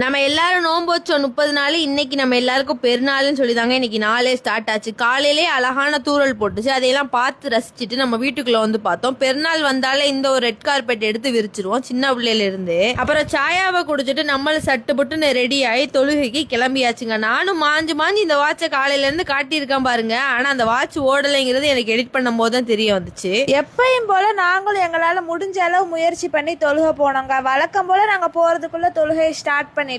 நம்ம எல்லாரும் நோன்பு வச்சோம் 30 நாள். இன்னைக்கு நம்ம எல்லாருக்கும் பெருநாள்னு சொல்லிதாங்க இன்னைக்கு நாளே ஸ்டார்ட் ஆச்சு. காலையிலே அழகான தூறல் போட்டுச்சு. அதையெல்லாம் பார்த்து ரசிச்சுட்டு நம்ம வீட்டுக்குள்ள வந்து பார்த்தோம். பெருநாள் வந்தாலே இந்த ஒரு ரெட் கார்பெட் எடுத்து விரிச்சிருவோம் சின்ன பிள்ளையில இருந்து. அப்புறம் சாயாவை குடிச்சிட்டு நம்மள சட்டு புட்டுன்னு ரெடி ஆகி தொழுகைக்கு கிளம்பியாச்சுங்க. நானும் மாஞ்சு இந்த வாட்சை காலையில இருந்து காட்டியிருக்கேன் பாருங்க. ஆனா அந்த வாட்ச் ஓடலைங்கிறது எனக்கு எடிட் பண்ணும் போது தான் தெரிய வந்துச்சு. எப்பயும் போல நாங்களும் எங்களால முடிஞ்ச அளவு முயற்சி பண்ணி தொழுகை போனோங்க. வழக்கம் போல நாங்க போறதுக்குள்ள தொழுகையை ஸ்டார்ட் பண்ணிட்டாங்க.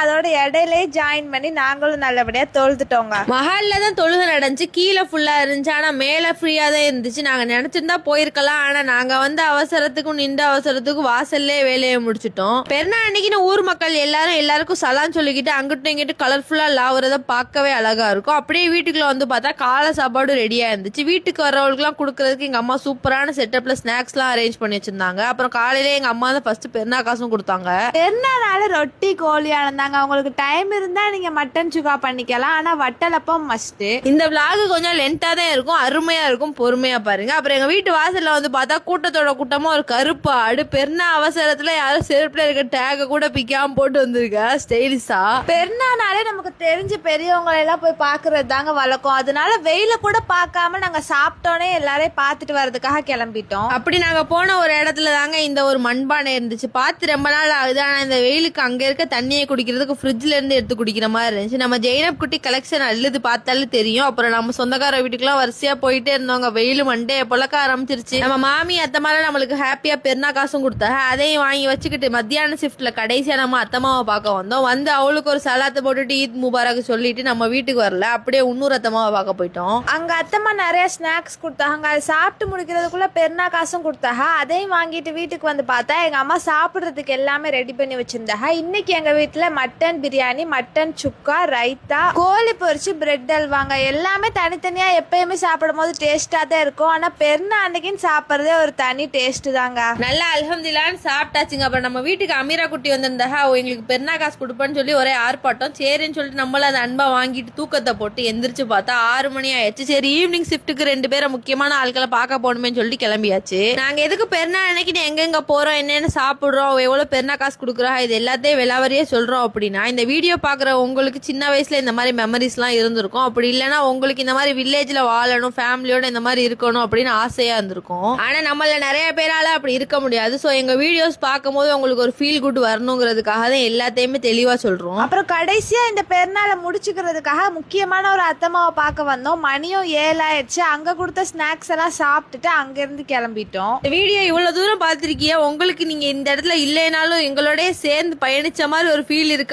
அதோட இடையிலே ஜாயின் பண்ணி நாங்களும் நல்லபடியா தொழுதுட்டோங்க. மஹால்ல தான் தொழுகை நடந்துச்சு. கீழே ஃபுல்லா இருந்துச்சு, ஆனா மேல ஃப்ரீயா தான் இருந்துச்சு. நாங்க நினைச்சிருந்தா போயிருக்கலாம். ஆனா நாங்க வந்து அவசரத்துக்கும் நின்ற அவசரத்துக்கும் வாசல்லே வேலையை முடிச்சிட்டோம். பெருநாள் அன்னைக்குன்னு ஊர் மக்கள் எல்லாருக்கும் சலான் சொல்லிக்கிட்டு அங்கிட்டும் இங்கிட்டு கலர்ஃபுல்லா லாவுறத பார்க்கவே அழகா இருக்கும். அப்படியே வீட்டுக்குள்ள வந்து பார்த்தா காலை சாப்பாடு ரெடியா இருந்துச்சு. வீட்டுக்கு வரவங்களுக்கு எல்லாம் கொடுக்கறதுக்கு எங்க அம்மா சூப்பரான செட்டப்ல ஸ்நாக்ஸ் எல்லாம் அரேஞ்ச் பண்ணி வச்சிருந்தாங்க. அப்புறம் காலையில எங்க அம்மா தான் ஃபர்ஸ்ட் பெருநாள் காசும் கொடுத்தாங்க. பெருநாள் ரொட்டி கோழியா இருந்தாங்க. உங்களுக்கு டைம் இருந்தா நீங்க மட்டன் சுக்கா பண்ணிக்கலாம். ஆனா வட்டலப்பம் மஸ்ட். இந்த விளாக் கொஞ்சம் லென்த்தா தான் இருக்கும், அருமையா இருக்கும், பொறுமையா பாருங்க. அப்புறம் எங்க வீட்டு வாசல்ல வந்து பார்த்தா கூட்டத்தோட கூட்டமா ஒரு கருப்பு ஆடு. பெருநா அவசரத்துல யாரும் செருப்புல இருக்க டேக கூட பிக்காம போட்டு வந்திருக்க ஸ்டைலிஷா. பெருநாளே நமக்கு தெரிஞ்ச பெரியவங்களை எல்லாம் போய் பாக்குறது தாங்க வழக்கம். அதனால வெயில கூட பார்க்காம நாங்க சாப்பிட்டோன்னே எல்லாரையும் பார்த்துட்டு வர்றதுக்காக கிளம்பிட்டோம். அப்படி நாங்க போன ஒரு இடத்துல தாங்க இந்த ஒரு மண்பானை இருந்துச்சு. பார்த்து ரொம்ப நாள் ஆகுது. ஆனா இந்த வெயிலுக்கு அங்க இருக்க தண்ணியை குடிக்கிறதுக்கு ஃப்ரிட்ஜ்ல இருந்து எடுத்து குடிக்கிற மாதிரி இருந்துச்சு. நம்ம ஜெயினப் குட்டி கலெக்ஷன் அள்ளுது பார்த்தாலும் தெரியும். அப்புறம் நம்ம சொந்தக்கார வீட்டுக்குலாம் வரிசையா போயிட்டே இருந்தவங்க. வெயில் மண்டே பொழக்க ஆரம்பிச்சிருச்சு. நம்ம மாமி அத்தமால நம்மளுக்கு ஹாப்பியா பெருநா காசும் கொடுத்தாங்க. அதையும் வாங்கி வச்சுக்கிட்டு மத்தியான ஷிஃப்ட்ல கடைசியா நம்ம அத்தமாவை பார்க்க வந்தோம். வந்து அவளுக்கு ஒரு சலாத்தை போட்டுட்டு ஈத் முபாரக் சொல்லிட்டு நம்ம வீட்டுக்கு வரல, அப்படியே இன்னொரு அத்தமாவை பார்க்க போயிட்டோம். அங்க அத்தம்மா நிறைய ஸ்நாக்ஸ் கொடுத்தாங்க. அதை சாப்பிட்டு முடிக்கிறதுக்குள்ள பெருநா காசும் கொடுத்தாங்க. அதையும் வாங்கிட்டு வீட்டுக்கு வந்து பார்த்தா எங்க அம்மா சாப்பிடுறதுக்கு எல்லாமே ரெடி பண்ணி வச்சிருந்தாங்க. இன்னைக்கு எங்க வீட்டுல மட்டன் பிரியாணி, மட்டன் சுக்கா, ரைத்தா, கோழி பொரிச்சு, பிரெட் அல்வாங்க. எல்லாமே தனித்தனியா எப்பயுமே சாப்பிடும் போது டேஸ்டா தான் இருக்கும். ஆனா பெருநா அன்னைக்குன்னு சாப்பிட்றதே ஒரு தனி டேஸ்ட் தாங்க. நல்லா அல்ஹம்துலில்லாஹ்னு சாப்பிட்டாச்சுங்க. அப்புறம் நம்ம வீட்டுக்கு அமீரா குட்டி வந்திருந்தாங்க. எங்களுக்கு பெருநா காசு கொடுப்பேன்னு சொல்லி ஒரே ஆர்ப்பாட்டம். சரின்னு சொல்லிட்டு நம்மள அந்த அன்பா வாங்கிட்டு தூக்கத்தை போட்டு எந்திரிச்சு பார்த்தா 6 மணி ஆயிடுச்சு. சரி ஈவினிங் ஷிஃப்ட்டுக்கு 2 பேரை முக்கியமான ஆட்களை பார்க்க போகணுமேன்னு சொல்லிட்டு கிளம்பியாச்சு. நாங்க எதுக்கு பெருநாள் அன்னைக்கு எங்க போறோம், என்னென்ன சாப்பிடுறோம், எவ்வளவு பெருநா காசு கொடுக்குறோம், இது எல்லாத்தையும் விலாவரியே சொல்றோம். அப்படின்னா இந்த வீடியோ பாக்குற உங்களுக்கு சின்ன வயசுல இந்த மாதிரி மெமரிஸ் எல்லாம் இருந்திருக்கும். அப்படி இல்லைன்னா உங்களுக்கு இந்த மாதிரி வில்லேஜ்ல வாழணும், ஃபேமிலியோட இந்த மாதிரி இருக்கணும் அப்படின்னு ஆசையா இருந்திருக்கும். ஆனா நம்மள நிறைய பேரால அப்படி இருக்க முடியாது. சோ எங்க வீடியோஸ் பார்க்கும் போது உங்களுக்கு ஒரு ஃபீல் குட் வரணுங்கிறதுக்காக தான் எல்லாத்தையுமே தெளிவா சொல்றோம். அப்புறம் கடைசியா இந்த பெருநாளை முடிச்சுக்கிறதுக்காக முக்கியமான ஒரு அத்தம்மாவை பார்க்க வந்தோம். மணியும் 7 ஆயிடுச்சு. அங்க கொடுத்த ஸ்நாக்ஸ் எல்லாம் சாப்பிட்டுட்டு அங்க இருந்து கிளம்பிட்டோம். இந்த வீடியோ இவ்வளவு தூரம் பார்த்திருக்கீங்க. உங்களுக்கு நீங்க இந்த இடத்துல இல்லைனாலும் எங்களோட சேர்ந்து பயணிச்ச மாதிரி ஒரு ஃபீல் இருக்கா